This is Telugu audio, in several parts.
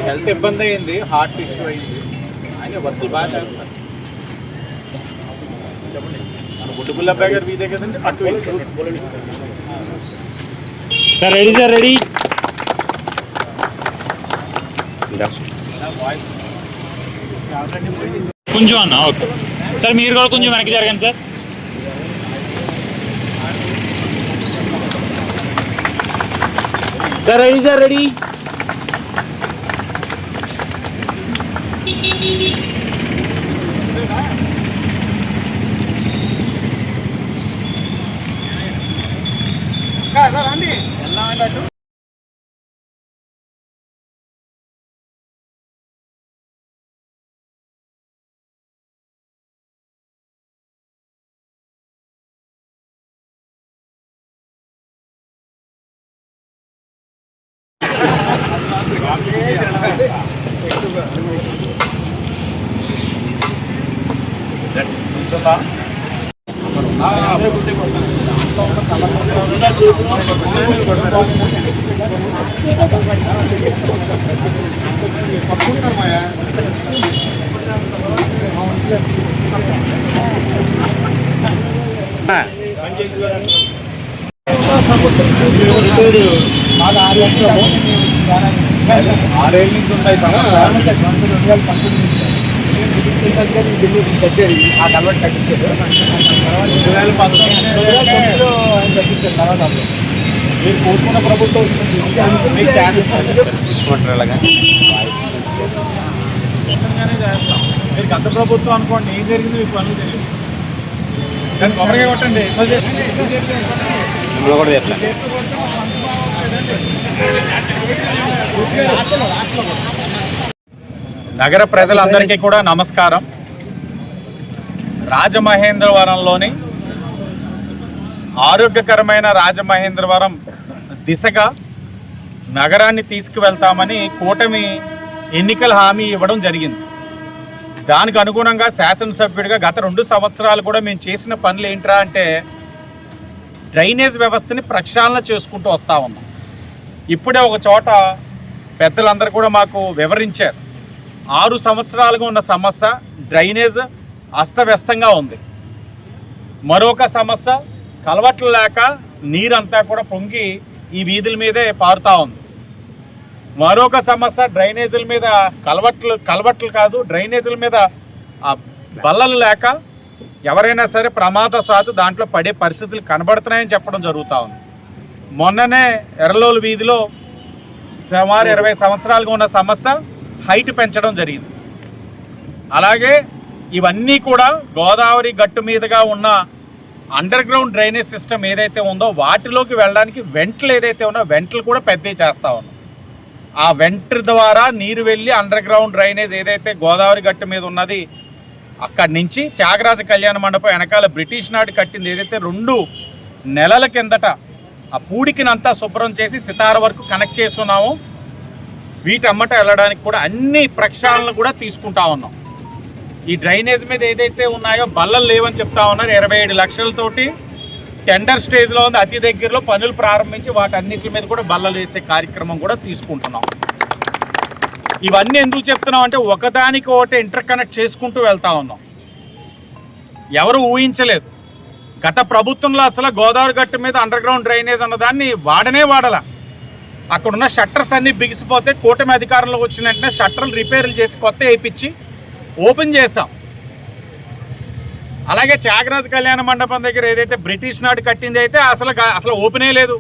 హెల్త్ ఇబ్బంది అయింది, హార్ట్ ఇష్యూ అయింది, ఆయన వర్కులు బాగా చేస్తారు. చెప్పండి, మన బుడ్డుగుల్లబ్బాయి గారు మీదే కదండి. అటు సార్ రెడీ సార్ రెడీ. కొంచెం అన్న ఓకే సార్, మీరు కూడా కొంచెం వెనక్కి జరగండి sir. Sir ready sir ready. ఆరేళ్ళ నుంచి ఉంటాయి ఆ కలవట్ కట్టించారు 2019 తర్వాత మీరు కోరుకున్న ప్రభుత్వం తీసుకుంటారు. అలాగా చేస్తాం. మీరు గత ప్రభుత్వం అనుకోండి, ఏం జరిగింది మీకు పనులు తెలియదు. దాన్ని కొబ్బరిగా కొట్టండి. నగర ప్రజలందరికీ కూడా నమస్కారం. రాజమహేంద్రవరంలోని ఆరోగ్యకరమైన రాజమహేంద్రవరం దిశగా నగరాన్ని తీసుకువెళ్తామని కూటమి ఎన్నికల హామీ ఇవ్వడం జరిగింది. దానికి అనుగుణంగా శాసనసభ్యుడిగా గత 2 సంవత్సరాలు కూడా మేము చేసిన పనులు ఏంట్రా అంటే డ్రైనేజ్ వ్యవస్థని ప్రక్షాళన చేసుకుంటూ వస్తూ ఉన్నాం. ఇప్పుడే ఒక చోట పెద్దలందరూ కూడా మాకు వివరించారు. 6 సంవత్సరాలుగా ఉన్న సమస్య డ్రైనేజ్ అస్తవ్యస్తంగా ఉంది. మరొక సమస్య కలవట్లు లేక నీరంతా కూడా పొంగి ఈ వీధుల మీదే పారుతూ ఉంది. మరొక సమస్య డ్రైనేజీల మీద కలవట్లు కాదు, డ్రైనేజీల మీద బల్లలు లేక ఎవరైనా సరే ప్రమాదవశాత్తు దాంట్లో పడే పరిస్థితులు కనబడుతున్నాయని చెప్పడం జరుగుతూ ఉంది. మొన్ననే ఎర్రలోలు వీధిలో సుమారు 20 సంవత్సరాలుగా ఉన్న సమస్య హైట్ పెంచడం జరిగింది. అలాగే ఇవన్నీ కూడా గోదావరి గట్టు మీదుగా ఉన్న అండర్ గ్రౌండ్ డ్రైనేజ్ సిస్టమ్ ఏదైతే ఉందో వాటిలోకి వెళ్ళడానికి వెంట్లు ఏదైతే ఉన్నా వెంట్లు కూడా పెద్దవి చేస్తూ ఉన్నాం. ఆ వెంట్ర ద్వారా నీరు వెళ్ళి అండర్ గ్రౌండ్ డ్రైనేజ్ ఏదైతే గోదావరి గట్టు మీద ఉన్నది అక్కడి నుంచి త్యాగరాజ కళ్యాణ మండపం వెనకాల బ్రిటిష్ నాడు కట్టింది ఏదైతే 2 నెలల కిందట ఆ పూడికినంతా శుభ్రం చేసి సితార వరకు కనెక్ట్ చేస్తున్నాము. వీటమ్మట వెళ్ళడానికి కూడా అన్ని ప్రక్షాళనలు కూడా తీసుకుంటా ఉన్నాం. ఈ డ్రైనేజ్ మీద ఏదైతే ఉన్నాయో బల్లలు లేవని చెప్తా ఉన్నారు. 27 లక్షలతోటి టెండర్ స్టేజ్లో ఉంది. అతి దగ్గరలో పనులు ప్రారంభించి వాటన్నిటి మీద కూడా బల్లలు వేసే కార్యక్రమం కూడా తీసుకుంటున్నాం. ఇవన్నీ ఎందుకు చెప్తున్నాం అంటే ఒకదానికి ఒకటి ఇంటర్ కనెక్ట్ చేసుకుంటూ వెళ్తా ఉన్నాం. ఎవరు ఊహించలేదు. గత ప్రభుత్వంలో అసలు గోదావరి గట్టు మీద అండర్ గ్రౌండ్ డ్రైనేజ్ అన్నదాన్ని వాడలా. అక్కడున్న షట్టర్స్ అన్నీ బిగిసిపోతే కూటమి అధికారంలో వచ్చిన వెంటనే షట్టర్లు రిపేర్లు చేసి కొత్త వేయించి ఓపెన్ చేసాం. అలాగే త్యాగరాజ కళ్యాణ మండపం దగ్గర ఏదైతే బ్రిటిష్ నాడు కట్టింది అయితే అసలు ఓపెనే లేదు.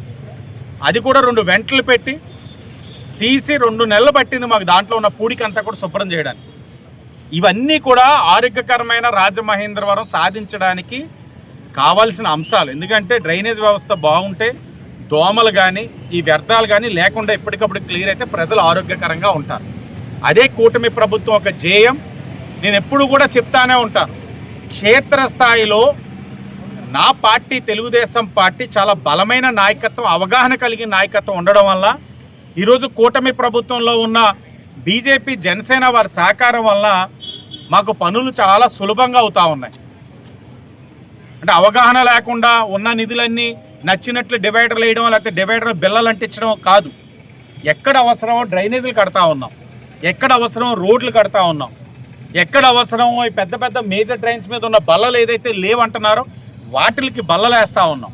అది కూడా 2 వెంట్లు పెట్టి తీసి 2 నెలలు పట్టింది మాకు దాంట్లో ఉన్న పూడికంతా కూడా శుభ్రం చేయడానికి. ఇవన్నీ కూడా ఆరోగ్యకరమైన రాజమహేంద్రవరం సాధించడానికి కావాల్సిన అంశాలు. ఎందుకంటే డ్రైనేజ్ వ్యవస్థ బాగుంటే దోమలు కానీ ఈ వ్యర్థాలు కానీ లేకుండా ఎప్పటికప్పుడు క్లియర్ అయితే ప్రజలు ఆరోగ్యకరంగా ఉంటారు. అదే కూటమి ప్రభుత్వం ఒక ధ్యేయం. నేను ఎప్పుడు కూడా చెప్తానే ఉంటాను, క్షేత్రస్థాయిలో నా పార్టీ తెలుగుదేశం పార్టీ చాలా బలమైన నాయకత్వం, అవగాహన కలిగిన నాయకత్వం ఉండడం వల్ల ఈరోజు కూటమి ప్రభుత్వంలో ఉన్న బీజేపీ జనసేన వారి సహకారం వల్ల మాకు పనులు చాలా సులభంగా అవుతూ ఉన్నాయి. అంటే అవగాహన లేకుండా ఉన్న నిధులన్నీ నచ్చినట్లు డివైడర్లు వేయడం, లేకపోతే డివైడర్ బిల్లలు అంటించడం కాదు. ఎక్కడ అవసరం డ్రైనేజీలు కడతా ఉన్నాం, ఎక్కడ అవసరం రోడ్లు కడతా ఉన్నాం, ఎక్కడ అవసరం ఈ పెద్ద పెద్ద మేజర్ డ్రైన్స్ మీద ఉన్న బల్లలు ఏదైతే లేవంటున్నారో వాటికి బల్లలు వేస్తూ ఉన్నాం.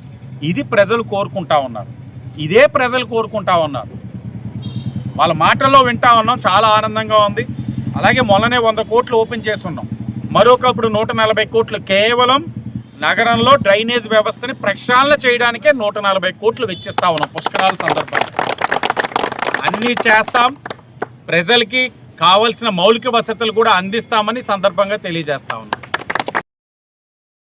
ఇది ప్రజలు కోరుకుంటా ఉన్నారు, ఇదే ప్రజలు కోరుకుంటా ఉన్నారు. వాళ్ళ మాటల్లో వింటా ఉన్నాం, చాలా ఆనందంగా ఉంది. అలాగే మొన్ననే 100 కోట్లు ఓపెన్ చేస్తున్నాం, మరొకప్పుడు 140 కోట్లు కేవలం నగరంలో డ్రైనేజ్ వ్యవస్థని ప్రక్షాళన చేయడానికే 140 కోట్లు వెచ్చిస్తా ఉన్నాం పుష్కరాల సందర్భంగా. అన్నీ చేస్తాం, ప్రజలకి కావాల్సిన మౌలిక వసతులు కూడా అందిస్తామని సందర్భంగా తెలియజేస్తా ఉన్నాం.